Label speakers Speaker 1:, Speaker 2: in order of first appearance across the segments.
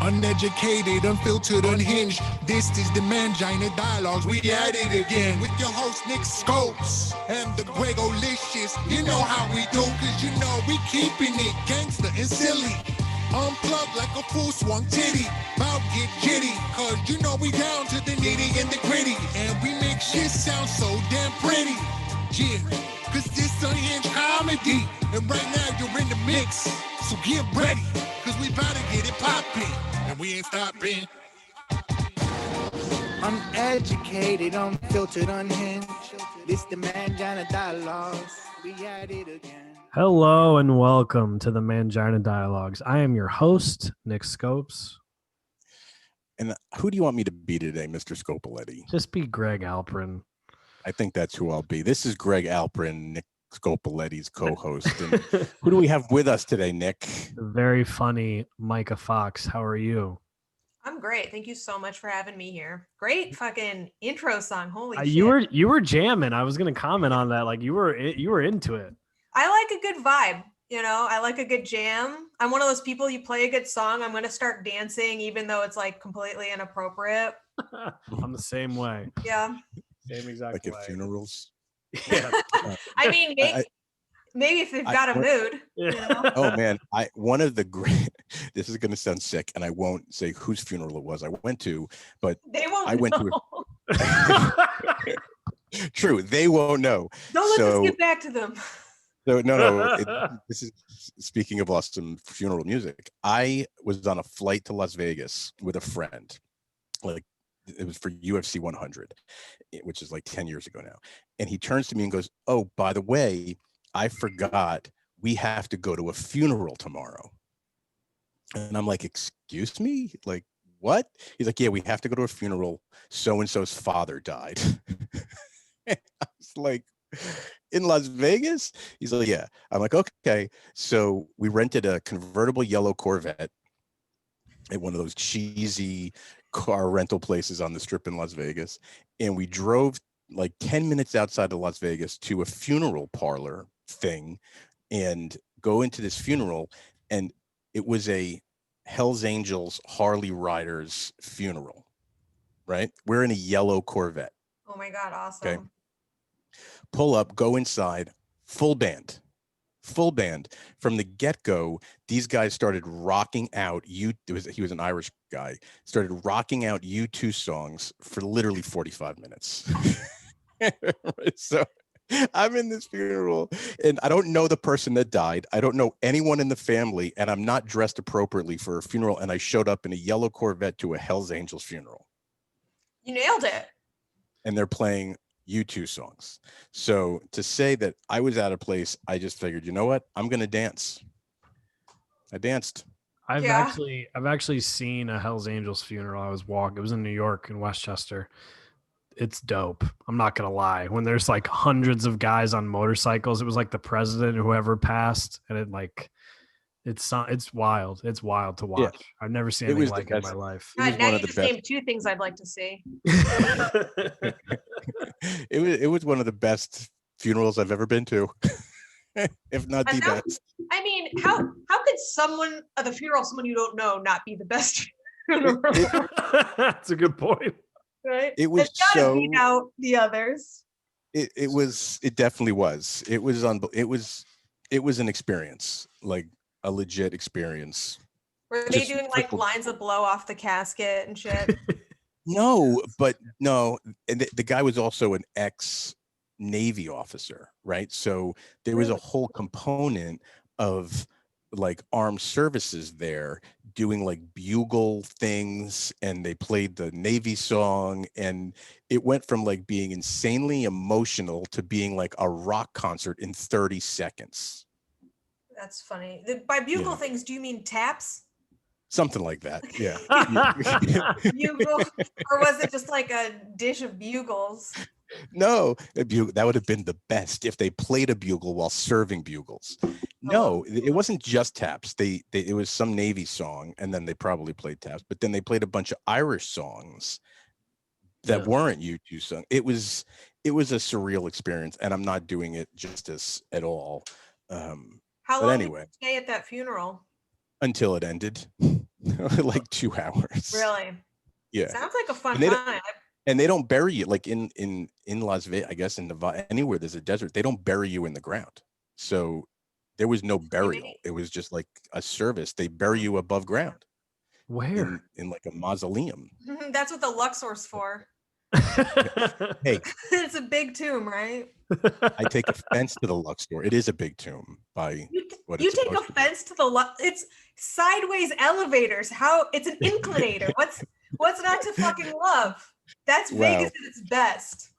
Speaker 1: Uneducated, unfiltered, unhinged. This is the Mangina Dialogues. We at it again with your host Nick Scopes and the Gregolicious. You know how we do, cause you know we keeping it gangster and silly. Unplugged like a full swung titty. About get jitty, cause you know we down to the nitty and the gritty. And we make shit sound so damn pretty. Yeah, cause this unhinged comedy. And right now you're in the mix. So get ready, cause we about to get it poppin'. And we ain't stopping. Uneducated, unfiltered, unhinged. This the Mangina Dialogues. We at it again.
Speaker 2: Hello and welcome to the Mangina Dialogues. I am your host, Nick Scopes.
Speaker 3: And who do you want me to be today, Mr. Scopoletti?
Speaker 2: Just be Greg Alprin.
Speaker 3: I think that's who I'll be. This is Greg Alprin, Nick Scopoletti's co-host. And who do we have with us today, Nick?
Speaker 2: The very funny Micah Fox. How are you?
Speaker 4: I'm great. Thank you so much for having me here. Great fucking intro song. Holy shit.
Speaker 2: You were jamming. I was gonna comment on that. Like you were into it.
Speaker 4: I like a good vibe. You know, I like a good jam. I'm one of those people, you play a good song, I'm gonna start dancing even though it's like completely inappropriate.
Speaker 2: I'm the same way.
Speaker 4: Yeah.
Speaker 2: Same exact
Speaker 3: like
Speaker 2: way.
Speaker 3: Like at funerals?
Speaker 2: Yeah.
Speaker 4: I mean, maybe if they've got a mood. You know?
Speaker 3: Oh man, one of the great. This is going to sound sick, and I won't say whose funeral it was I went to, but
Speaker 4: they won't.
Speaker 3: I went
Speaker 4: know.
Speaker 3: to. True, they won't know.
Speaker 4: Don't let us get back to them.
Speaker 3: So no. This is speaking of awesome funeral music. I was on a flight to Las Vegas with a friend, like. It was for UFC 100, which is like 10 years ago now. And he turns to me and goes, "Oh, by the way, I forgot we have to go to a funeral tomorrow." And I'm like, "Excuse me? Like, what?" He's like, "Yeah, we have to go to a funeral. So-and-so's father died." I was like, "In Las Vegas?" He's like, "Yeah." I'm like, "Okay." So we rented a convertible yellow Corvette at one of those cheesy car rental places on the strip in Las Vegas. And we drove like 10 minutes outside of Las Vegas to a funeral parlor thing and go into this funeral. And it was a Hells Angels Harley Riders funeral, right? We're in a yellow Corvette.
Speaker 4: Oh my God. Awesome.
Speaker 3: Okay. Pull up, go inside, full band from the get-go. These guys started rocking out he was an Irish guy, started rocking out U2 songs for literally 45 minutes. So I'm in this funeral and I don't know the person that died. I don't know anyone in the family, and I'm not dressed appropriately for a funeral, and I showed up in a yellow Corvette to a Hells Angels funeral.
Speaker 4: You nailed it.
Speaker 3: And they're playing U2 songs. So to say that I was out of place, I just figured, you know what? I'm going to dance. I danced.
Speaker 2: I've actually seen a Hells Angels funeral. It was in New York in Westchester. It's dope. I'm not going to lie. When there's like hundreds of guys on motorcycles, it was like the president, whoever passed. And it's wild. It's wild to watch. Yeah. I've never seen anything like it in my life.
Speaker 4: Now you just named two things I'd like to see.
Speaker 3: It was one of the best funerals I've ever been to, if not the best.
Speaker 4: I mean, how could someone at the funeral of someone you don't know not be the best funeral?
Speaker 2: That's a good point.
Speaker 4: Right?
Speaker 3: It was
Speaker 4: it's gotta beat out the others.
Speaker 3: It definitely was. It was an experience, like a legit experience.
Speaker 4: Were they doing like lines that blow off the casket and shit?
Speaker 3: No. And the guy was also an ex-Navy officer, right? So there was a whole component of like armed services there doing like bugle things, and they played the Navy song, and it went from like being insanely emotional to being like a rock concert in 30 seconds.
Speaker 4: That's funny. By bugle things, do you mean taps?
Speaker 3: Something like that, yeah.
Speaker 4: Bugle, or was it just like a dish of bugles?
Speaker 3: No, that would have been the best if they played a bugle while serving bugles. No, it wasn't just taps. It was some Navy song, and then they probably played taps. But then they played a bunch of Irish songs that weren't U2 songs. It was a surreal experience, and I'm not doing it justice at all.
Speaker 4: How long did you stay at that funeral?
Speaker 3: Until it ended. like 2 hours.
Speaker 4: Really?
Speaker 3: Yeah.
Speaker 4: Sounds like a fun
Speaker 3: And they don't-
Speaker 4: time.
Speaker 3: And they don't bury you like in Las Vegas, I guess in Nevada, anywhere there's a desert, they don't bury you in the ground. So there was no burial. It was just like a service. They bury you above ground
Speaker 2: Where?
Speaker 3: in like a mausoleum.
Speaker 4: That's what the Luxor's for.
Speaker 3: Hey,
Speaker 4: It's a big tomb, right?
Speaker 3: I take offense to the Luxor. It is a big tomb by what
Speaker 4: You
Speaker 3: it's
Speaker 4: take
Speaker 3: supposed to be.
Speaker 4: offense to the it's sideways elevators. How it's an inclinator. What's not to fucking love? That's Vegas at its best.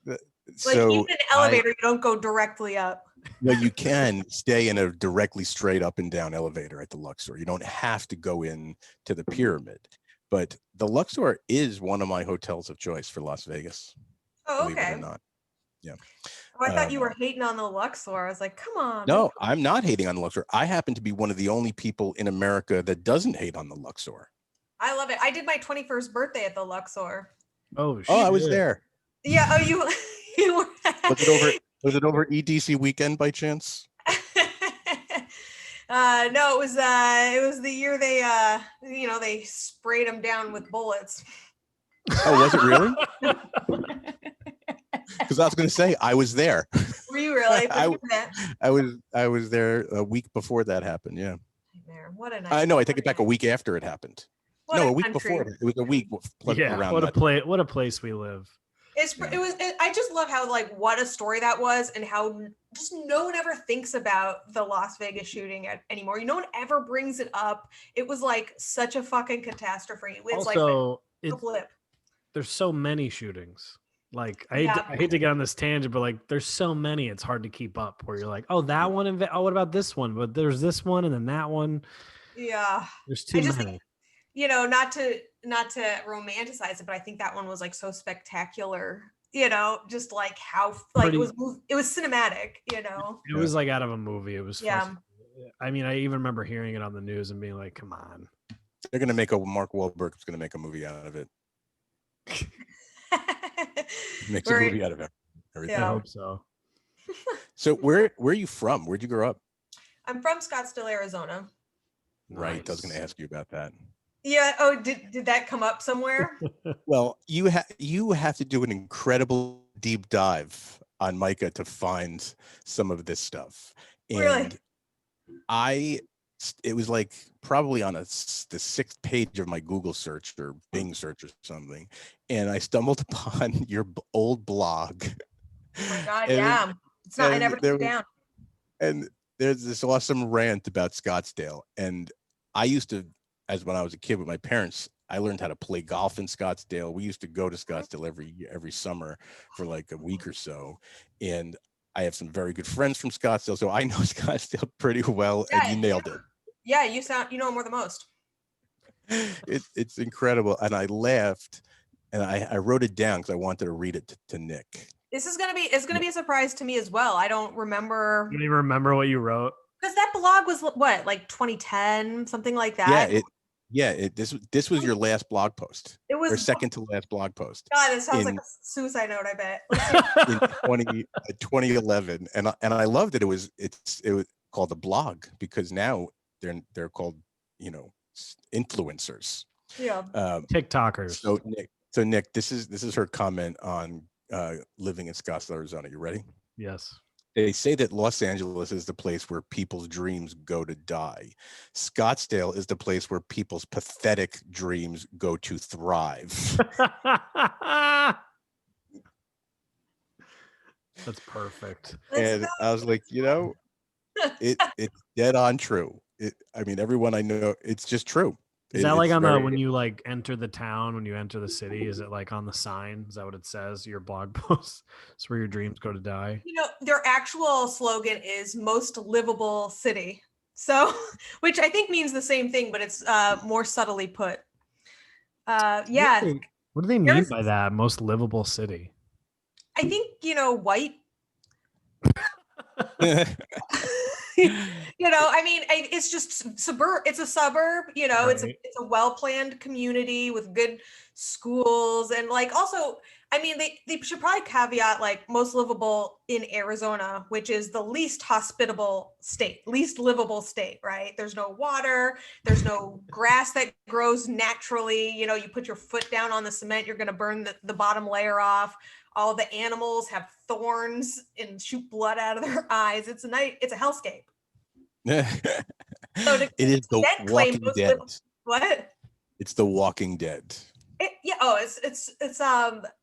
Speaker 4: Like
Speaker 3: So
Speaker 4: even an elevator, you don't go directly up.
Speaker 3: well, you can stay in a directly straight up and down elevator at the Luxor. You don't have to go in to the pyramid. But the Luxor is one of my hotels of choice for Las Vegas.
Speaker 4: Oh,
Speaker 3: believe
Speaker 4: okay.
Speaker 3: it or not. Yeah.
Speaker 4: Oh, I thought you were hating on the Luxor. I was like, come on.
Speaker 3: No, I'm not hating on the Luxor. I happen to be one of the only people in America that doesn't hate on the Luxor.
Speaker 4: I love it. I did my 21st birthday at the Luxor.
Speaker 2: Oh, shit.
Speaker 3: Oh, I was there.
Speaker 4: Yeah. Oh, you were.
Speaker 3: Was it over EDC weekend by chance?
Speaker 4: No, it was the year they sprayed them down with bullets.
Speaker 3: Oh, was it really? Because I was going to say I was there.
Speaker 4: Were you really?
Speaker 3: I was there a week before that happened. Yeah.
Speaker 4: What a nice.
Speaker 3: I know. I take it back. A week after it happened. A week before. It was a week.
Speaker 2: Yeah. What a place we live.
Speaker 4: I just love how what a story that was, and how just no one ever thinks about the Las Vegas shooting anymore. No one ever brings it up. It was like such a fucking catastrophe. It's
Speaker 2: also,
Speaker 4: like a blip.
Speaker 2: There's so many shootings. Like I hate to get on this tangent, but like there's so many, it's hard to keep up. Where you're like, oh, that one, what about this one? But there's this one, and then that one.
Speaker 4: Yeah,
Speaker 2: there's too many.
Speaker 4: Think, not to romanticize it, but I think that one was like so spectacular. Just like how it was cinematic.
Speaker 2: It was like out of a movie. It was. Yeah. I mean, I even remember hearing it on the news and being like, "Come on."
Speaker 3: They're gonna make Mark Wahlberg's gonna make a movie out of it. Makes a movie out of everything.
Speaker 2: Yeah. I hope so.
Speaker 3: So where are you from? Where'd you grow up?
Speaker 4: I'm from Scottsdale, Arizona.
Speaker 3: Right. Nice. I was going to ask you about that.
Speaker 4: Yeah. Oh, did that come up somewhere?
Speaker 3: Well, you have to do an incredible deep dive on Myka to find some of this stuff. And
Speaker 4: really?
Speaker 3: It was like probably on the 6th page of my Google search or Bing search or something. And I stumbled upon your old blog.
Speaker 4: Oh my God, yeah. It's not, I never took it down.
Speaker 3: And there's this awesome rant about Scottsdale. And I used to, when I was a kid with my parents, I learned how to play golf in Scottsdale. We used to go to Scottsdale every summer for like a week or so. And I have some very good friends from Scottsdale, so I know Scottsdale pretty well, and you nailed it.
Speaker 4: Yeah, you know more than most.
Speaker 3: It's incredible, and I laughed, and I wrote it down because I wanted to read it to Nick.
Speaker 4: It's gonna be a surprise to me as well. I don't remember.
Speaker 2: You don't even remember what you wrote?
Speaker 4: Because that blog was what, like 2010, something like that.
Speaker 3: This was your last blog post.
Speaker 4: It was
Speaker 3: your second to last blog post.
Speaker 4: God, this sounds like a suicide note, I bet.
Speaker 3: In 2011, and I loved it. It was called a blog because now they're called influencers.
Speaker 4: Yeah.
Speaker 2: TikTokers.
Speaker 3: So Nick, this is her comment on living in Scottsdale, Arizona. You ready?
Speaker 2: Yes.
Speaker 3: They say that Los Angeles is the place where people's dreams go to die. Scottsdale is the place where people's pathetic dreams go to thrive.
Speaker 2: That's perfect.
Speaker 3: And I was like, it's dead on true. I mean, everyone I know, it's just true.
Speaker 2: Is that like on when you like enter the town, when you enter the city, is it like on the sign? Is that what it says? Your blog post? It's where your dreams go to die.
Speaker 4: Their actual slogan is most livable city. So, which I think means the same thing, but it's more subtly put. Yeah.
Speaker 2: What do they mean by that? Most livable city?
Speaker 4: I think, white. I mean, it's just suburb. It's a suburb, right. It's a well-planned community with good schools. And also, I mean, they should probably caveat like most livable in Arizona, which is the least hospitable state, least livable state, right? There's no water, there's no grass that grows naturally. You know, you put your foot down on the cement, you're going to burn the bottom layer off. All the animals have thorns and shoot blood out of their eyes. It's a hellscape. So
Speaker 3: It is the Walking Dead.
Speaker 4: What?
Speaker 3: It's the Walking Dead.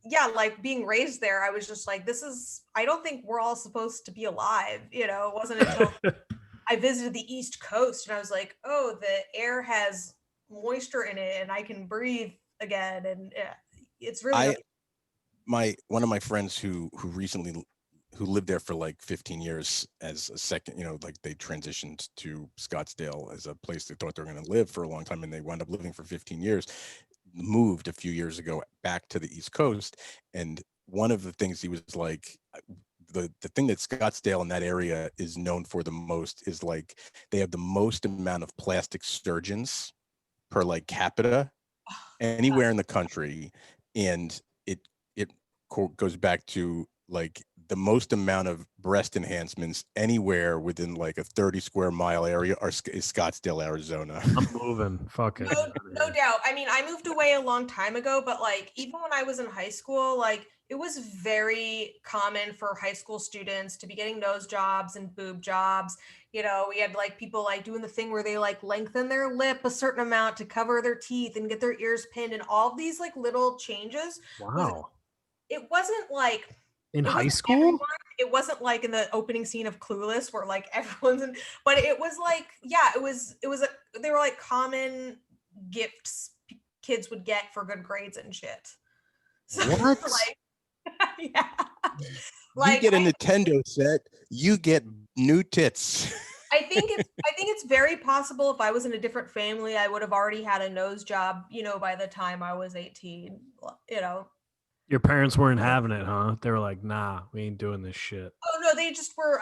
Speaker 4: Yeah, like being raised there, I was just like, I don't think we're all supposed to be alive. You know, it wasn't until I visited the East Coast and I was like, oh, the air has moisture in it and I can breathe again. And it's really
Speaker 3: one of my friends who lived there for like 15 years as a second, like they transitioned to Scottsdale as a place they thought they were going to live for a long time, and they wound up living for 15 years, moved a few years ago back to the East Coast. And one of the things he was like, the thing that Scottsdale in that area is known for the most is like they have the most amount of plastic surgeons per like capita anywhere in the country. And it goes back to like the most amount of breast enhancements anywhere within like a 30 square mile area is Scottsdale, Arizona.
Speaker 2: I'm moving. Fuck it.
Speaker 4: No doubt. I mean, I moved away a long time ago, but like even when I was in high school, like it was very common for high school students to be getting nose jobs and boob jobs. You know, we had like people like doing the thing where they like lengthen their lip a certain amount to cover their teeth and get their ears pinned, and all of these like little changes.
Speaker 2: Wow.
Speaker 4: It wasn't like
Speaker 2: in high school.
Speaker 4: It wasn't like in the opening scene of Clueless where like everyone's in, but it was like, yeah, they were like common gifts kids would get for good grades and shit. So,
Speaker 2: what?
Speaker 4: Like, yeah.
Speaker 3: Like, you get a Nintendo set, you get new tits.
Speaker 4: I think it's very possible if I was in a different family, I would have already had a nose job, by the time I was 18,
Speaker 2: Your parents weren't having it, huh? They were like, nah, we ain't doing this shit.
Speaker 4: Oh no, they just were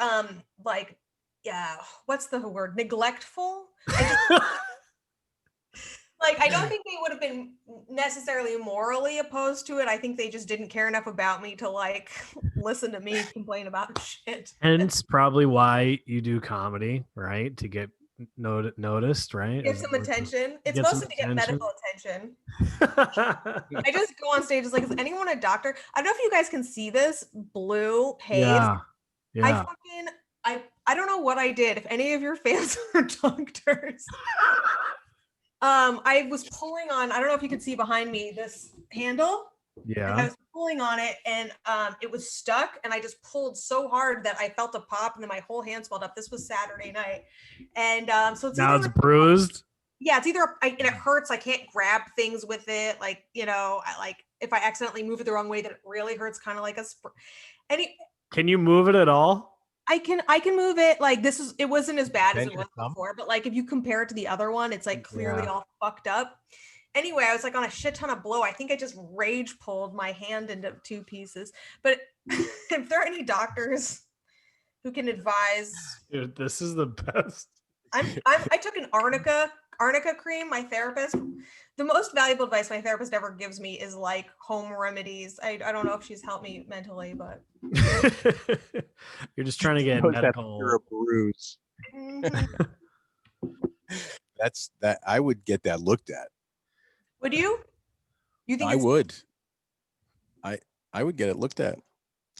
Speaker 4: like, yeah, what's the word? Neglectful? Like, I don't think they would have been necessarily morally opposed to it. I think they just didn't care enough about me to like listen to me complain about shit.
Speaker 2: Hence probably why you do comedy, right? To get noticed, right?
Speaker 4: Get some attention. It's mostly to get medical attention. I just go on stage, it's like, is anyone a doctor? I don't know if you guys can see this blue haze.
Speaker 2: Yeah.
Speaker 4: I don't know what I did. If any of your fans are doctors. I was pulling on, I don't know if you can see behind me, this handle.
Speaker 2: Yeah.
Speaker 4: I was pulling on it and it was stuck, and I just pulled so hard that I felt a pop and then my whole hand swelled up. This was Saturday night. And so it's
Speaker 2: now it's bruised.
Speaker 4: Yeah, it's either and it hurts. I can't grab things with it. Like, I like if I accidentally move it the wrong way, that it really hurts, kind of like a
Speaker 2: Can you move it at all?
Speaker 4: I can move it. Like it wasn't as bad as it was before, but like if you compare it to the other one, it's like clearly all fucked up. Anyway, I was like on a shit ton of blow. I think I just rage pulled my hand into two pieces. But if there are any doctors who can advise,
Speaker 2: dude, this is the best.
Speaker 4: I took an arnica cream. My therapist, the most valuable advice my therapist ever gives me is like home remedies. I don't know if she's helped me mentally, but
Speaker 2: you're just trying to get medical.
Speaker 3: You're a bruise. That's that. I would get that looked at.
Speaker 4: Would you? You think
Speaker 3: I would? I would get it looked at.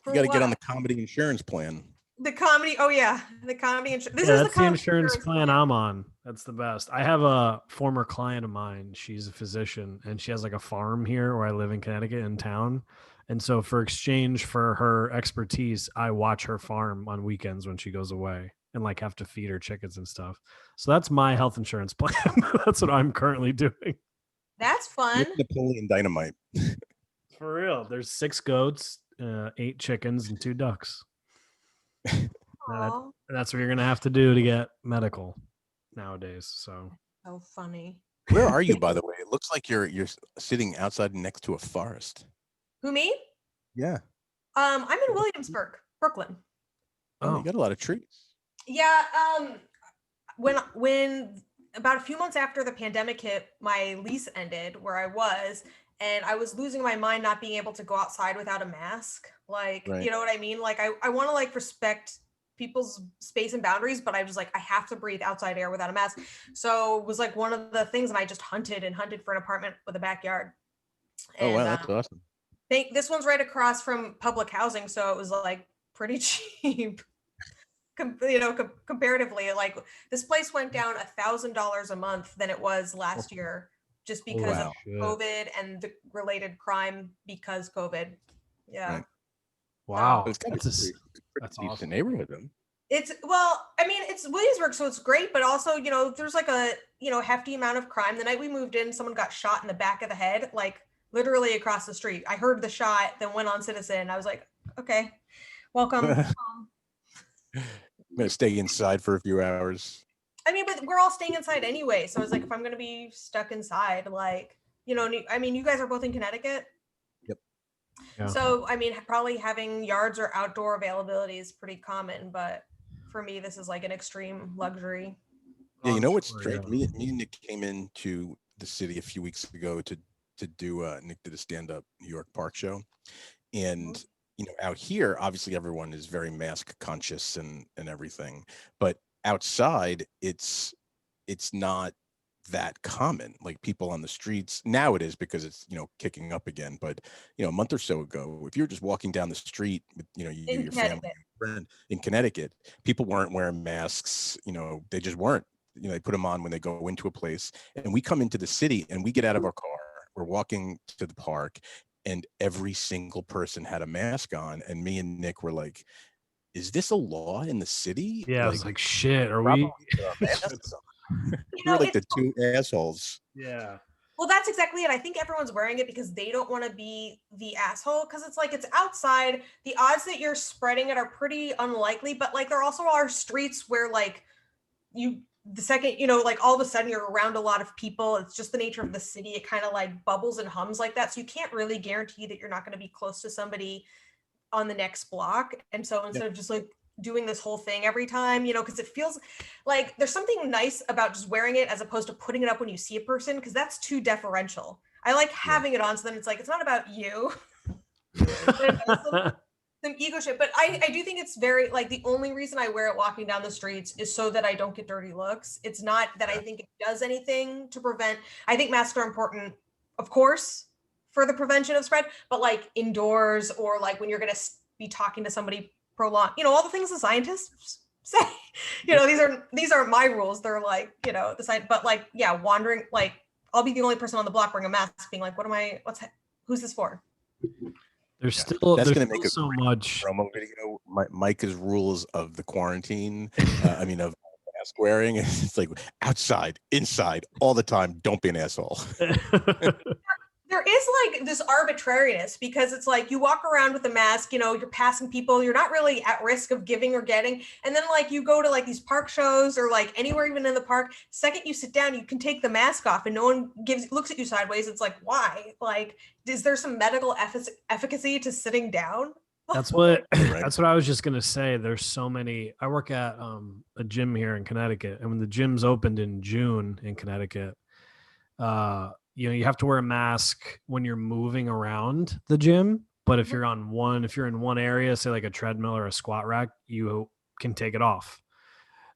Speaker 3: You got to get on the comedy insurance plan.
Speaker 4: The comedy, oh yeah, the comedy insurance.
Speaker 2: That's the insurance plan I'm on. That's the best. I have a former client of mine. She's a physician, and she has like a farm here where I live in Connecticut in town. And so for exchange for her expertise, I watch her farm on weekends when she goes away and like have to feed her chickens and stuff. So that's my health insurance plan. That's what I'm currently doing.
Speaker 4: That's fun.
Speaker 3: You're Napoleon Dynamite.
Speaker 2: For real. There's 6 goats, 8 chickens, and 2 ducks. That's what you're gonna have to do to get medical nowadays. So
Speaker 4: funny.
Speaker 3: Where are you, by the way? It looks like you're sitting outside next to a forest.
Speaker 4: Who, me?
Speaker 3: Yeah.
Speaker 4: I'm in Williamsburg, Brooklyn.
Speaker 3: Oh, you got a lot of trees.
Speaker 4: Yeah. When about a few months after the pandemic hit, my lease ended where I was, and I was losing my mind not being able to go outside without a mask. Like,
Speaker 3: Right.
Speaker 4: you know what I mean? Like I want to like respect people's space and boundaries, but I was like, I have to breathe outside air without a mask. So it was like one of the things, and I just hunted for an apartment with a backyard.
Speaker 3: Oh wow,
Speaker 4: And
Speaker 3: that's awesome.
Speaker 4: this one's right across from public housing, so it was like pretty cheap. Comparatively, like this place went down $1,000 a month than it was last year, just because of
Speaker 3: Wow.
Speaker 4: COVID and the related crime because COVID. Yeah.
Speaker 3: Right.
Speaker 2: Wow.
Speaker 3: But it's kind of
Speaker 2: That's
Speaker 3: pretty
Speaker 2: awesome.
Speaker 3: decent neighborhood then.
Speaker 4: It's I mean, it's Williamsburg, so it's great, but also, there's like a, hefty amount of crime. The night we moved in, someone got shot in the back of the head, like literally across the street. I heard the shot, then went on Citizen. I was like, okay, welcome.
Speaker 3: I'm gonna stay inside for a few hours.
Speaker 4: I mean, but we're all staying inside anyway. So I was like, if I'm going to be stuck inside, like, I mean, you guys are both in Connecticut.
Speaker 3: Yep.
Speaker 2: Yeah.
Speaker 4: So, I mean, probably having yards or outdoor availability is pretty common, but for me, this is like an extreme luxury.
Speaker 3: Yeah, you know what's
Speaker 2: Sure,
Speaker 3: strange?
Speaker 2: yeah.
Speaker 3: Me and Nick came into the city a few weeks ago to do Nick did a stand-up New York Park show. And out here, obviously everyone is very mask conscious and everything. But outside, it's not that common. Like people on the streets now, it is because it's kicking up again. But a month or so ago, if you're just walking down the street with you, your family, friend in Connecticut, people weren't wearing masks. They just weren't. They put them on when they go into a place. And we come into the city and we get out of our car. We're walking to the park, and every single person had a mask on. And me and Nick were like, "Is this a law in the city?"
Speaker 2: Yeah, I was like, shit, are we?
Speaker 3: We were like the two assholes.
Speaker 2: Yeah.
Speaker 4: Well, that's exactly it. I think everyone's wearing it because they don't want to be the asshole, because it's like it's outside. The odds that you're spreading it are pretty unlikely, but like there also are streets where like the second, like all of a sudden you're around a lot of people. It's just the nature of the city. It kind of like bubbles and hums like that. So you can't really guarantee that you're not going to be close to somebody on the next block. And so instead of just like doing this whole thing every time, because it feels like there's something nice about just wearing it as opposed to putting it up when you see a person, because that's too deferential. I like having it on, so then it's like, it's not about you. Some ego shit, but I do think it's very like the only reason I wear it walking down the streets is so that I don't get dirty looks. It's not that I think it does anything to prevent. I think masks are important, of course, for the prevention of spread, but like indoors or like when you're going to be talking to somebody prolonged, all the things the scientists say, these aren't my rules. They're like, the side, but like, yeah, wandering, like I'll be the only person on the block wearing a mask being like, who's this for?
Speaker 2: There's
Speaker 3: Yeah.
Speaker 2: still
Speaker 3: That's
Speaker 2: there's
Speaker 3: going to make
Speaker 2: still
Speaker 3: a
Speaker 2: so much
Speaker 3: promo video. Micah's rules of the quarantine. Of mask wearing. It's like outside, inside, all the time. Don't be an asshole.
Speaker 4: There is like this arbitrariness, because it's like you walk around with a mask, you're passing people, you're not really at risk of giving or getting. And then like you go to like these park shows or like anywhere, even in the park, second you sit down, you can take the mask off and no one looks at you sideways. It's like, why? Like, is there some medical efficacy to sitting down?
Speaker 2: That's what I was just gonna say. There's so many. I work at a gym here in Connecticut, and when the gyms opened in June in Connecticut, you have to wear a mask when you're moving around the gym. But if you're in one area, say like a treadmill or a squat rack, you can take it off.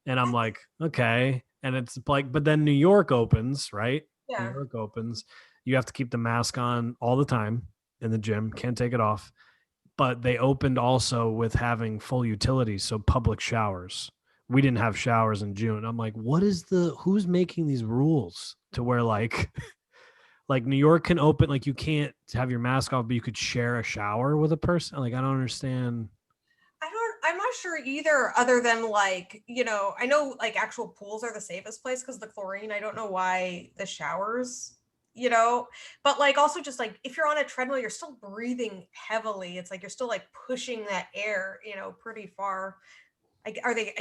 Speaker 2: And I'm like, okay. And it's like, but then New York opens, right?
Speaker 4: Yeah.
Speaker 2: New York opens. You have to keep the mask on all the time in the gym. Can't take it off. But they opened also with having full utilities, so public showers. We didn't have showers in June. I'm like, who's making these rules to where like New York can open, like you can't have your mask off, but you could share a shower with a person? Like, I don't understand.
Speaker 4: I'm not sure either, other than like, I know like actual pools are the safest place because the chlorine. I don't know why the showers, but like also just like if you're on a treadmill, you're still breathing heavily. It's like you're still like pushing that air, pretty far. I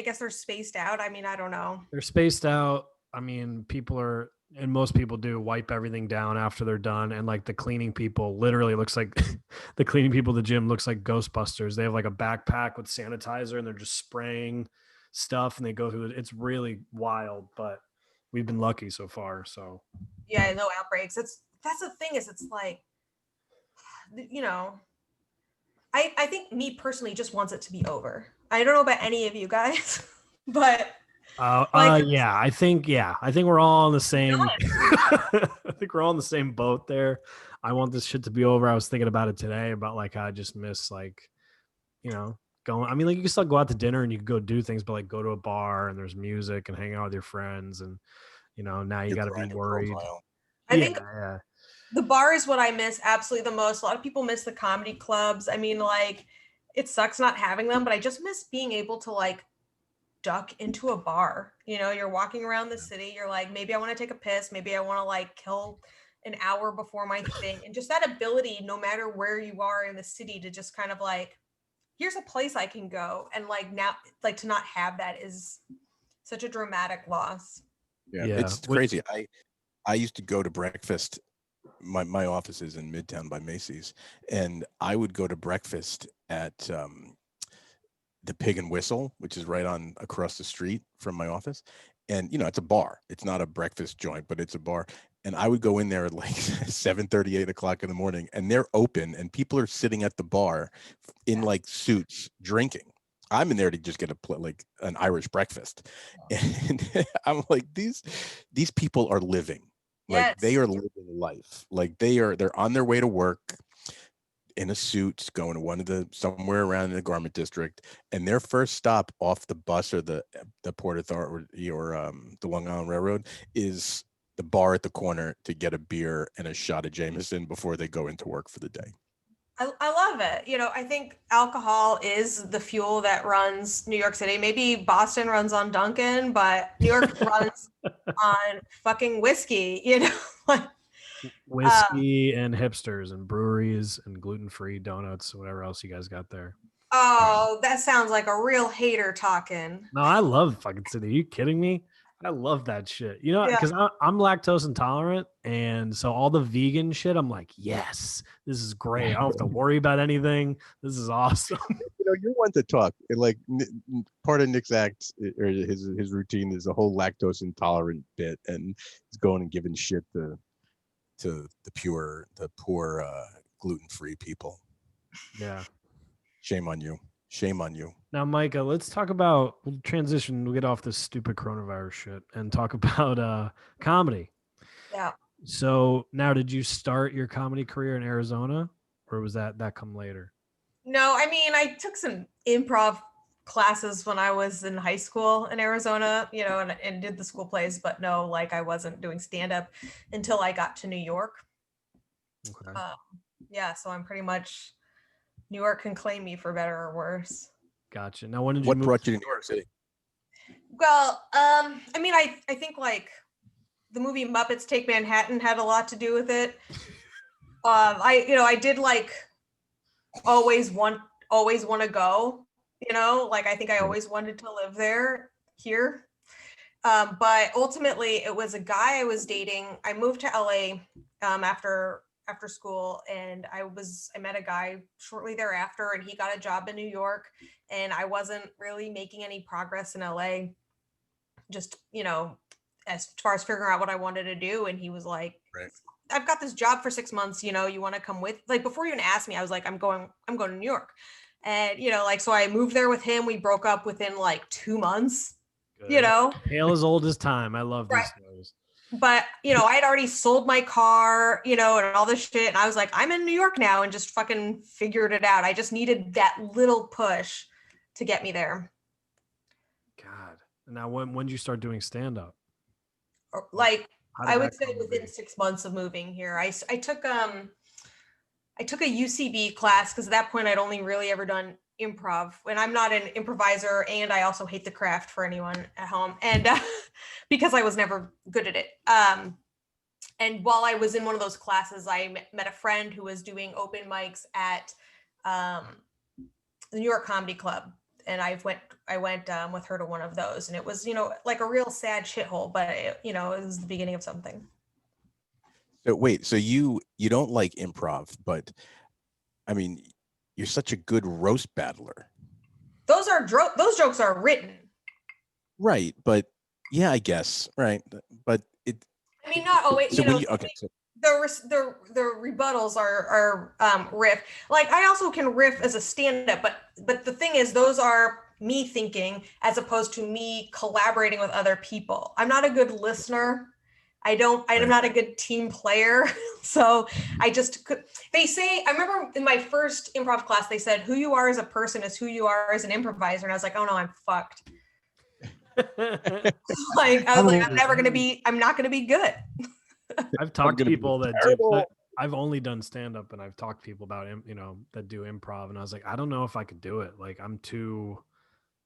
Speaker 4: guess they're spaced out. I mean, I don't know.
Speaker 2: They're spaced out. I mean, most people do wipe everything down after they're done. And like the cleaning people literally looks like the cleaning people at the gym looks like Ghostbusters. They have like a backpack with sanitizer and they're just spraying stuff and they go through it. It's really wild, but we've been lucky so far. So
Speaker 4: yeah, no outbreaks. That's the thing, is it's like you know, I think me personally just wants it to be over. I don't know about any of you guys, but
Speaker 2: yeah, I think we're all on the same. I think we're all in the same boat there. I want this shit to be over. I was thinking about it today about like I just miss like, you know, going. I mean, like you can still go out to dinner and you can go do things, but like go to a bar and there's music and hang out with your friends, and you know now you got to be worried.
Speaker 4: I think the bar is what I miss absolutely the most. A lot of people miss the comedy clubs. I mean, like it sucks not having them, but I just miss being able to like duck into a bar. You know, you're walking around the city, you're like, maybe I want to take a piss, maybe I want to like kill an hour before my thing, and just that ability, no matter where you are in the city, to just kind of like, here's a place I can go, and like now, like to not have that is such a dramatic loss.
Speaker 3: Yeah. It's crazy. I used to go to breakfast. My office is in Midtown by Macy's, and I would go to breakfast at the Pig and Whistle, which is right on across the street from my office. And you know, it's a bar. It's not a breakfast joint, but it's a bar. And I would go in there at like 7:30, 8 o'clock in the morning, and they're open, and people are sitting at the bar in like suits drinking. I'm in there to just get like an Irish breakfast, and I'm like, these people are living. Like they are living life. Like they're on their way to work in a suit, going to somewhere around in the garment district, and their first stop off the bus or the Port Authority or the Long Island Railroad is the bar at the corner to get a beer and a shot of Jameson before they go into work for the day.
Speaker 4: I love it. You know, I think alcohol is the fuel that runs New York City. Maybe Boston runs on Dunkin', but New York runs on fucking whiskey, you know?
Speaker 2: Whiskey and hipsters and breweries and gluten-free donuts, whatever else you guys got there.
Speaker 4: Oh, that sounds like a real hater talking.
Speaker 2: No, I love fucking city. Are you kidding me? I love that shit. You know, because I'm lactose intolerant, and so all the vegan shit, I'm like, yes, this is great. I don't have to worry about anything. This is awesome.
Speaker 3: You know, you're one to talk. Like part of Nick's act or his routine is a whole lactose intolerant bit, and he's going and giving shit to the poor gluten-free people.
Speaker 2: Yeah.
Speaker 3: Shame on you. Shame on you.
Speaker 2: Now, Micah, let's talk about, we'll transition. We'll get off this stupid coronavirus shit and talk about comedy.
Speaker 4: Yeah.
Speaker 2: So now, did you start your comedy career in Arizona, or was that come later?
Speaker 4: No, I mean, I took some improv classes when I was in high school in Arizona, you know, and did the school plays, but no, like I wasn't doing stand-up until I got to New York.
Speaker 2: Okay.
Speaker 4: Yeah, so I'm pretty much, New York can claim me for better or worse.
Speaker 2: Gotcha. Now, when did you
Speaker 3: What
Speaker 2: move
Speaker 3: brought you to New York City?
Speaker 4: Well, I mean, I think like the movie Muppets Take Manhattan had a lot to do with it. I did like always want to go, you know, like I think I always wanted to live here. But ultimately it was a guy I was dating. I moved to LA after school, and I met a guy shortly thereafter, and he got a job in New York, and I wasn't really making any progress in LA, just, you know, as far as figuring out what I wanted to do. And he was like,
Speaker 3: right,
Speaker 4: I've got this job for 6 months, you know, you want to come with? Like, before you even asked me, I was like, I'm going to New York. And, you know, like, so I moved there with him. We broke up within like 2 months. Good. You know,
Speaker 2: tale as old as time. I love these stories.
Speaker 4: But, you know, I had already sold my car, you know, and all this shit. And I was like, I'm in New York now, and just fucking figured it out. I just needed that little push to get me there.
Speaker 2: God. Now, when did you start doing stand-up?
Speaker 4: Like, I would say within 6 months of moving here. I took a UCB class, because at that point I'd only really ever done improv, and I'm not an improviser, and I also hate the craft for anyone at home, and because I was never good at it. And while I was in one of those classes, I met a friend who was doing open mics at the New York Comedy Club, and I went with her to one of those, and it was, you know, like a real sad shithole, but it was the beginning of something.
Speaker 3: So wait, so you don't like improv, but I mean, you're such a good roast battler.
Speaker 4: Those jokes are written.
Speaker 3: Right, but yeah, I guess, right, but it.
Speaker 4: I mean, not always.
Speaker 3: So
Speaker 4: you know,
Speaker 3: okay. So
Speaker 4: the rebuttals are riff. Like I also can riff as a stand-up, but the thing is, those are me thinking as opposed to me collaborating with other people. I'm not a good listener. I'm not a good team player. So they say, I remember in my first improv class, they said, who you are as a person is who you are as an improviser. And I was like, oh no, I'm fucked. Like, I was like, I'm not going to be good.
Speaker 2: I've talked to people that I've only done stand up, and I've talked to people about, that do improv. And I was like, I don't know if I could do it. Like, I'm too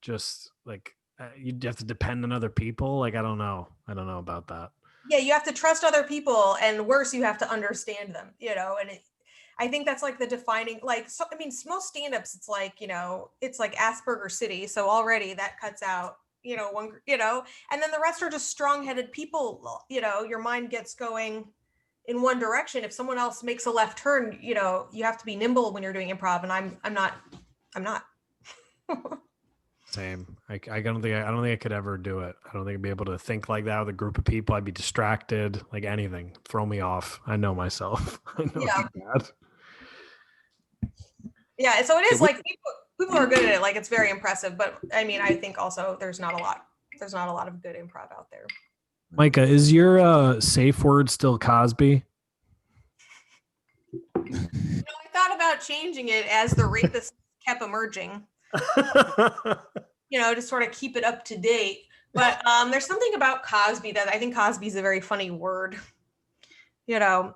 Speaker 2: just like, you'd have to depend on other people. Like, I don't know about that.
Speaker 4: Yeah, you have to trust other people, and worse, you have to understand them, and I think that's like the defining, like, so, I mean, most stand-ups, it's like, it's like Asperger City. So already that cuts out, one, and then the rest are just strong-headed people, your mind gets going in one direction. If someone else makes a left turn, you have to be nimble when you're doing improv. And I'm not.
Speaker 2: Same. I don't think I could ever do it. I don't think I'd be able to think like that with a group of people. I'd be distracted, like anything. Throw me off. I know myself. I know
Speaker 4: Yeah.
Speaker 2: bad.
Speaker 4: Yeah. So it is like people are good at it. Like it's very impressive. But I mean, I think also there's not a lot of good improv out there.
Speaker 2: Micah, is your safe word still Cosby?
Speaker 4: I thought about changing it as the rapist kept emerging. To sort of keep it up to date. But there's something about Cosby that I think Cosby is a very funny word. Yeah,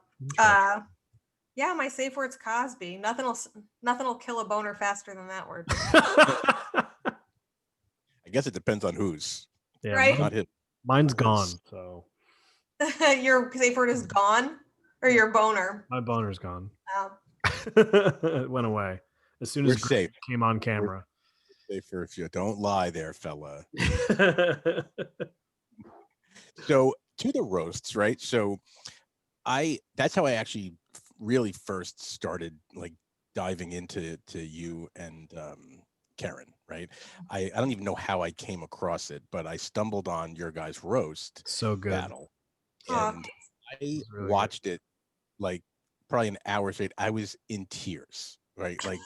Speaker 4: my safe word's Cosby. Nothing will kill a boner faster than that word.
Speaker 3: I guess it depends on whose.
Speaker 2: Yeah,
Speaker 4: right?
Speaker 3: Not his.
Speaker 2: Mine's gone. So
Speaker 4: your safe word is gone, or your boner?
Speaker 2: My boner's gone.
Speaker 4: Oh.
Speaker 2: It went away as soon as
Speaker 3: safe.
Speaker 2: Came on camera.
Speaker 3: Safer if you don't lie there, fella. So to the roasts, right? So that's how I actually really first started like diving into you and Karen, right? I don't even know how I came across it, but I stumbled on your guys' roast
Speaker 2: so good
Speaker 3: battle. And I watched it like probably an hour straight. I was in tears, right? Like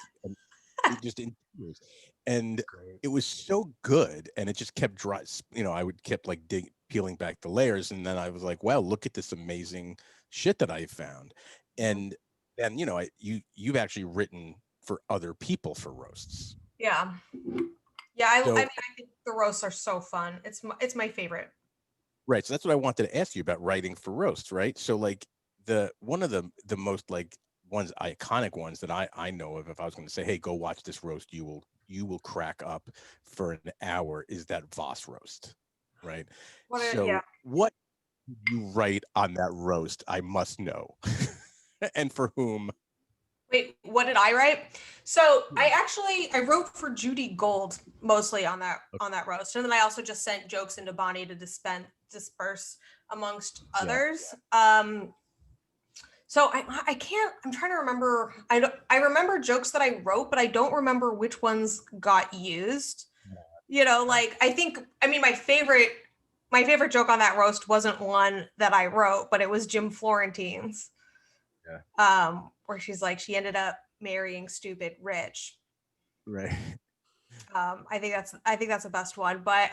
Speaker 3: just in tears. And it was so good, and it just kept dry. I would kept like peeling back the layers, and then I was like, "Wow, look at this amazing shit that I found." And then you've actually written for other people for roasts.
Speaker 4: Yeah, I think the roasts are so fun. It's my favorite.
Speaker 3: Right. So that's what I wanted to ask you about writing for roasts. Right. So like one of the most like iconic ones that I know of, if I was going to say, hey, go watch this roast, you will crack up for an hour, is that Voss roast, right? What did you write on that roast? I must know. And for whom?
Speaker 4: Wait, what did I write? So I wrote for Judy Gold mostly on that roast, and then I also just sent jokes into Bonnie to disperse amongst others. Yeah. So I'm trying to remember. I remember jokes that I wrote, but I don't remember which ones got used. Like my favorite joke on that roast wasn't one that I wrote, but it was Jim Florentine's. Yeah. Where she's like, she ended up marrying stupid rich.
Speaker 3: Right.
Speaker 4: I think that's the best one, but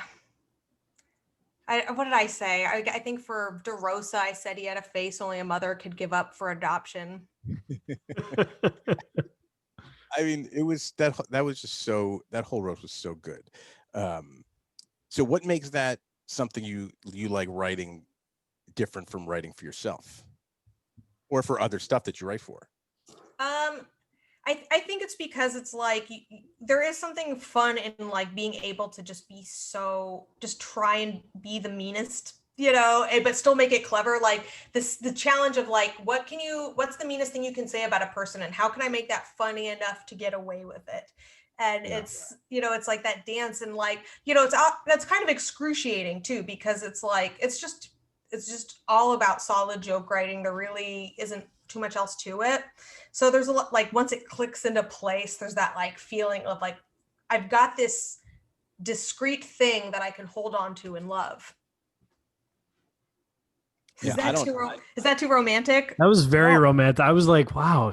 Speaker 4: what did I say? I think for DeRosa, I said he had a face only a mother could give up for adoption.
Speaker 3: I mean, it was that was just so, that whole roast was so good. So what makes that something you like writing different from writing for yourself or for other stuff that you write for?
Speaker 4: I think it's because it's like there is something fun in like being able to just try and be the meanest, but still make it clever. Like the challenge of like, what's the meanest thing you can say about a person, and how can I make that funny enough to get away with it? And it's like that dance, and like, that's kind of excruciating too, because it's like, it's just all about solid joke writing. There really isn't too much else to it. So there's a lot, like once it clicks into place, there's that like feeling of like, I've got this discrete thing that I can hold on to and love. Is that too romantic?
Speaker 2: That was very romantic. I was like, wow,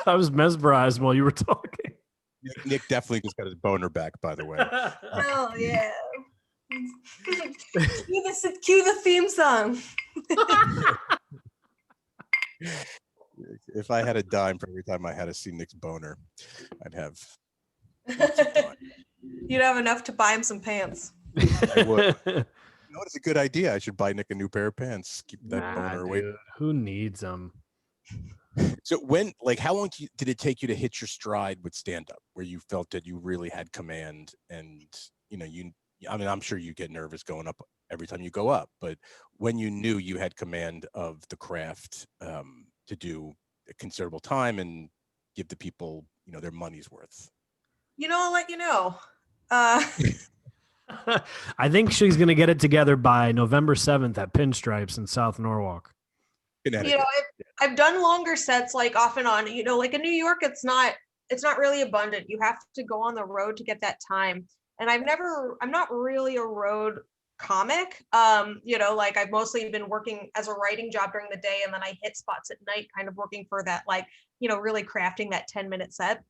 Speaker 2: I was mesmerized while you were talking.
Speaker 3: Nick definitely just got his boner back, by the way.
Speaker 4: Oh yeah. Cue the theme song.
Speaker 3: If I had a dime for every time I had to see Nick's boner, I'd have lots of time.
Speaker 4: You'd have enough to buy him some pants.
Speaker 3: I would. You know, it's a good idea. I should buy Nick a new pair of pants. Keep that boner away.
Speaker 2: Dude, who needs them?
Speaker 3: So how long did it take you to hit your stride with stand-up, where you felt that you really had command? And I'm sure you get nervous going up every time you go up, but when you knew you had command of the craft to do a considerable time and give the people, their money's worth.
Speaker 4: I'll let you know.
Speaker 2: I think she's going to get it together by November 7th at Pinstripes in South Norwalk.
Speaker 4: I've done longer sets, like off and on, like in New York, it's not really abundant. You have to go on the road to get that time. And I'm not really a road comic. I've mostly been working as a writing job during the day, and then I hit spots at night, kind of working for that, really crafting that 10-minute set.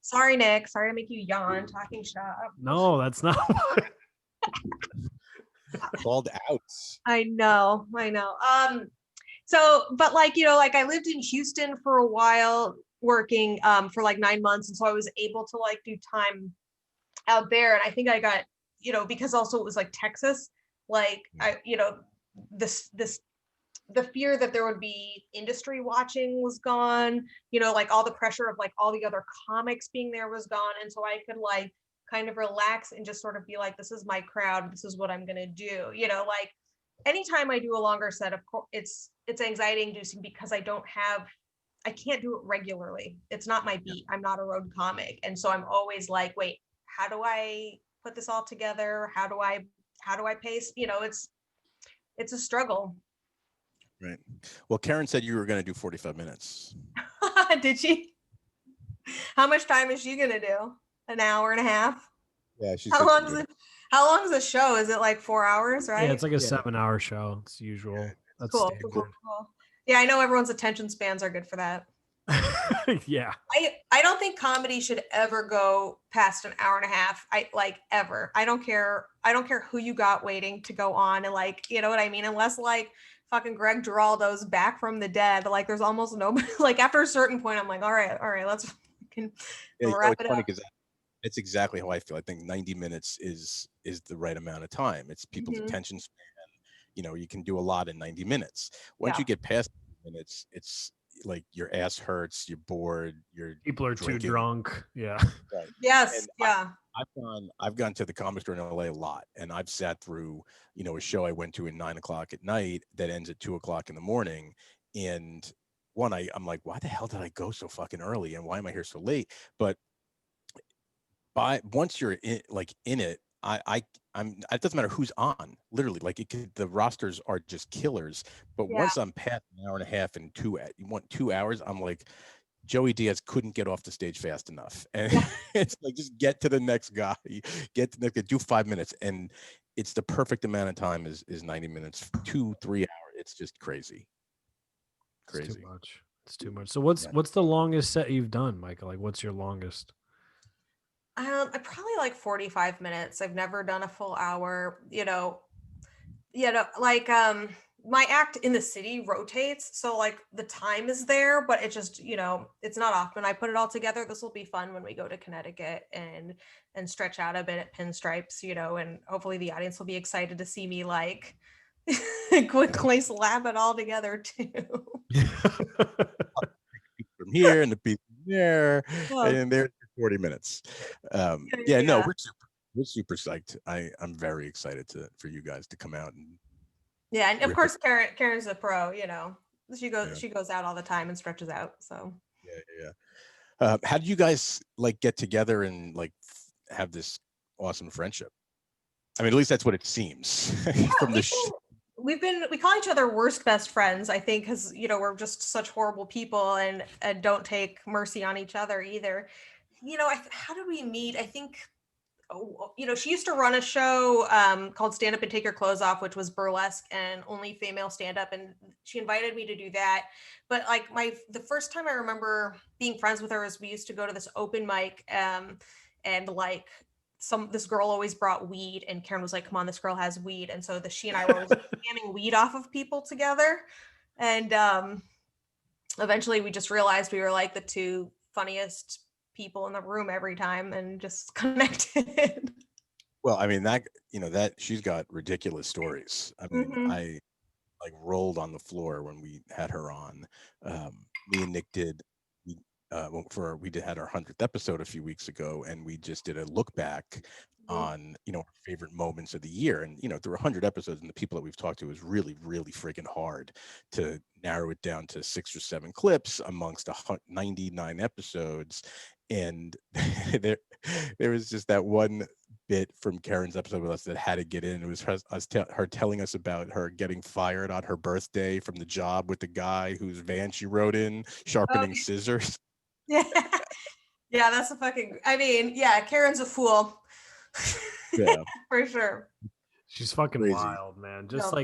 Speaker 4: Sorry, Nick. Sorry to make you yawn talking shop.
Speaker 2: No, that's not.
Speaker 3: Called out.
Speaker 4: I know. So, but I lived in Houston for a while working for 9 months. And so I was able to do time out there. And I think I got, because also it was Texas, the fear that there would be industry watching was gone, all the pressure of all the other comics being there was gone. And so I could kind of relax and just sort of be this is my crowd. This is what I'm going to do. Anytime I do a longer set, of course, it's anxiety inducing because I can't do it regularly. It's not my beat. I'm not a road comic. And so I'm always wait, how do I put this all together? How do I pace? It's a struggle.
Speaker 3: Right. Well, Karen said you were going to do 45 minutes.
Speaker 4: Did she? How much time is she going to do? An hour and a half?
Speaker 3: Yeah. She's
Speaker 4: How long is the show? Is it 4 hours, right?
Speaker 2: Yeah, it's a 7-hour show. It's usual.
Speaker 3: Yeah.
Speaker 2: That's
Speaker 4: cool.
Speaker 2: standard.
Speaker 4: Cool. Yeah, I know everyone's attention spans are good for that.
Speaker 2: Yeah.
Speaker 4: I don't think comedy should ever go past an hour and a half. Ever. I don't care who you got waiting to go on, and you know what I mean? Unless fucking Greg Giraldo's back from the dead, there's almost nobody. After a certain point, I'm all right, let's wrap it up.
Speaker 3: It's exactly how I feel. I think 90 minutes is the right amount of time. It's people's attention span. You can do a lot in 90 minutes. Once you get past minutes, it's your ass hurts, you're bored,
Speaker 2: people are
Speaker 3: drinking.
Speaker 2: Too drunk. Yeah.
Speaker 3: Right.
Speaker 4: Yes.
Speaker 3: And
Speaker 4: yeah.
Speaker 3: I've gone to the Comic Store in LA a lot, and I've sat through, a show I went to at 9 o'clock at night that ends at 2 o'clock in the morning. And one, I'm like, why the hell did I go so fucking early? And why am I here so late? But once you're in it, it doesn't matter who's on, literally. The rosters are just killers. But once I'm past an hour and a half and you want 2 hours, I'm like, Joey Diaz couldn't get off the stage fast enough. And it's just get to the next guy, do 5 minutes. And it's the perfect amount of time is 90 minutes, 2-3 hours. It's just crazy.
Speaker 2: It's too much. So what's the longest set you've done, Micah? What's your longest?
Speaker 4: I probably 45 minutes. I've never done a full hour, my act in the city rotates. So the time is there, but it just, it's not often I put it all together. This will be fun when we go to Connecticut and stretch out a bit at Pinstripes, and hopefully the audience will be excited to see me quickly slap it all together too.
Speaker 3: From here and the people there, and there's 40 minutes. We're super psyched. I'm very excited for you guys to come out and
Speaker 4: and of course Karen's a pro. She goes out all the time and stretches out. So
Speaker 3: how do you guys get together and have this awesome friendship? I mean, at least that's what it seems from the show.
Speaker 4: We call each other worst best friends, I think, because we're just such horrible people and don't take mercy on each other either. How did we meet? I think she used to run a show called Stand Up and Take Your Clothes Off, which was burlesque and only female stand up. And she invited me to do that. But like the first time I remember being friends with her was we used to go to this open mic and like this girl always brought weed, and Karen was like, come on, this girl has weed. And so she and I were always scamming weed off of people together. And eventually we just realized we were like the two funniest people in the room every time and just connected.
Speaker 3: Well, I mean, that she's got ridiculous stories. I mean,
Speaker 4: Mhm.
Speaker 3: I like rolled on the floor when we had her on. Me and Nick did we had our 100th episode a few weeks ago, and we just did a look back on our favorite moments of the year. And there were 100 episodes, and the people that we've talked to, was really freaking hard to narrow it down to 6 or 7 clips amongst 99 episodes. And there was just that one bit from Karen's episode with us that had to get in. It was her telling us about her getting fired on her birthday from the job with the guy whose van she rode in, sharpening scissors.
Speaker 4: Yeah, that's Karen's a fool.
Speaker 3: Yeah,
Speaker 4: for sure.
Speaker 2: She's fucking
Speaker 3: crazy.
Speaker 2: Wild, man. Just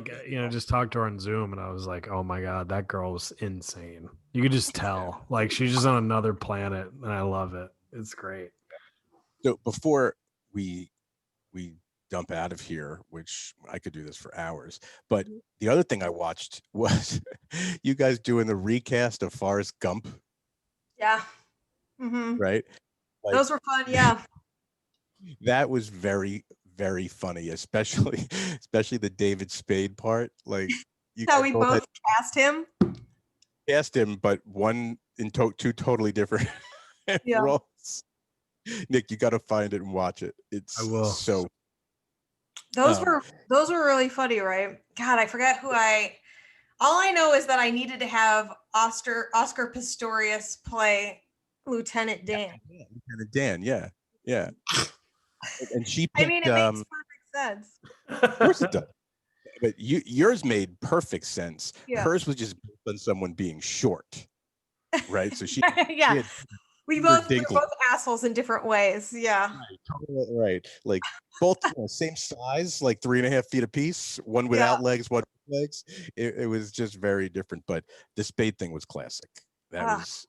Speaker 2: just talked to her on Zoom, and I was like, oh my God, that girl was insane. You could just tell, like, she's just on another planet, and I love it. It's great.
Speaker 3: So before we dump out of here, which I could do this for hours, but the other thing I watched was you guys doing the recast of Forrest Gump.
Speaker 4: Yeah. Mm-hmm.
Speaker 3: Right? Like,
Speaker 4: those were fun. Yeah.
Speaker 3: That was very funny, especially the David Spade part. Like,
Speaker 4: so we both cast him,
Speaker 3: but one in two totally different roles. Nick, you got to find it and watch it. I will. So
Speaker 4: those were really funny, right? God, I forget who all I know is that I needed to have Oscar Pistorius play Lieutenant Dan.
Speaker 3: Yeah, Lieutenant Dan, yeah. And she picked,
Speaker 4: it makes perfect sense.
Speaker 3: Of course it does. But yours made perfect sense.
Speaker 4: Yeah.
Speaker 3: Hers was just based on someone being short, right? So she
Speaker 4: we're both assholes in different ways. Yeah.
Speaker 3: Right. Like both same size, like 3.5 feet apiece, one without legs, one with legs. It was just very different. But the Spade thing was classic. That was,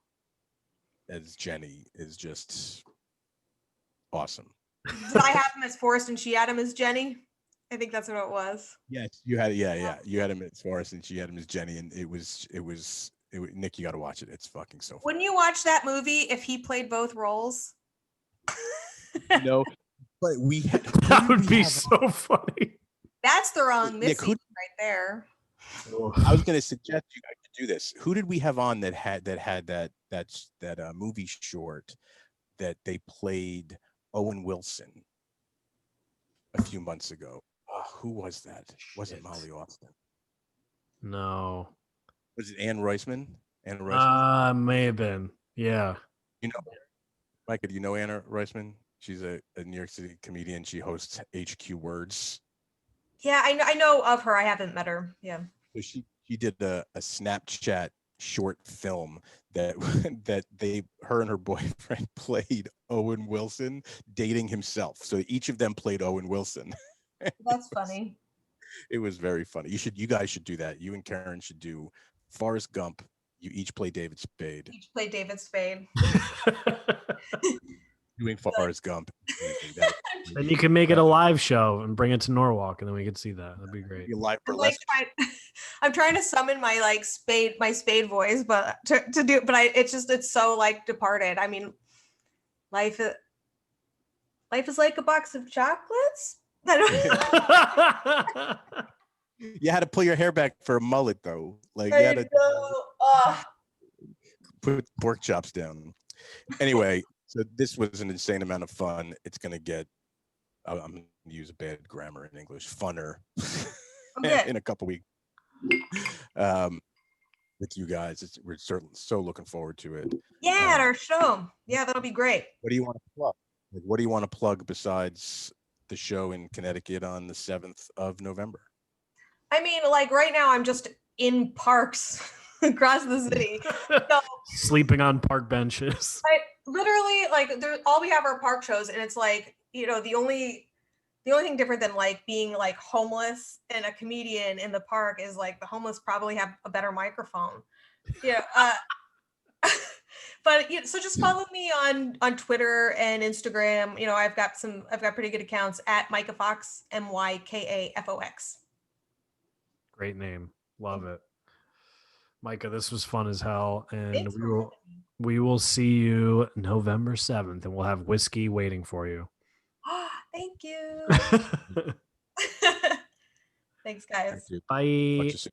Speaker 3: as Jenny is just awesome.
Speaker 4: Did I have him as Forrest and she had him as Jenny? I think that's what it was.
Speaker 3: Yes, you had you had him as Forrest and she had him as Jenny, and it was Nick, you got to watch it. It's fucking so funny.
Speaker 4: Wouldn't you watch that movie if he played both roles?
Speaker 3: No, but
Speaker 2: that would be so funny.
Speaker 4: That's the wrong Missy right there.
Speaker 3: I was going to suggest you guys could do this. Who did we have on that had that movie short that they played Owen Wilson a few months ago? Who was that? Was it Molly Austin?
Speaker 2: No.
Speaker 3: Was it Anne Roisman?
Speaker 2: May have been. Yeah.
Speaker 3: Micah, do you know Anna Roisman? She's a New York City comedian. She hosts HQ Words.
Speaker 4: Yeah, I know of her. I haven't met her. Yeah.
Speaker 3: So she did a Snapchat short film that her and her boyfriend played Owen Wilson dating himself. So each of them played Owen Wilson.
Speaker 4: That's funny.
Speaker 3: It was very funny. You guys should do that. You and Karen should do Forrest Gump. You each play David Spade. Doing Forrest Gump.
Speaker 2: Then you can make it a live show and bring it to Norwalk, and then we could see that. That'd be great.
Speaker 4: I'm trying to summon my Spade voice, but to do, but it's so like departed. I mean, life is like a box of chocolates.
Speaker 3: You had to pull your hair back for a mullet, though. Like you had to put pork chops down. Anyway, so this was an insane amount of fun. It's gonna get. I'm gonna use a bad grammar in English. Funner in a couple weeks. With you guys, we're certainly so looking forward to it.
Speaker 4: Yeah, at our show. Yeah, that'll be great.
Speaker 3: What do you want to plug? What do you want to plug besides the show in Connecticut on the 7th of November?
Speaker 4: I mean, like right now, I'm just in parks across the city, so,
Speaker 2: sleeping on park benches.
Speaker 4: I literally all we have are park shows, and it's like the only thing different than like being like homeless and a comedian in the park is like the homeless probably have a better microphone. But so just follow me on Twitter and Instagram. I've got pretty good accounts at Micah Fox, MYKAFOX.
Speaker 2: Great name. Love it. Micah, this was fun as hell. And
Speaker 4: Thanks for having me.
Speaker 2: we will see you November 7th, and we'll have whiskey waiting for you.
Speaker 4: Thank you. Thanks, guys.
Speaker 3: Thank you.
Speaker 2: Bye.
Speaker 3: Talk to you soon.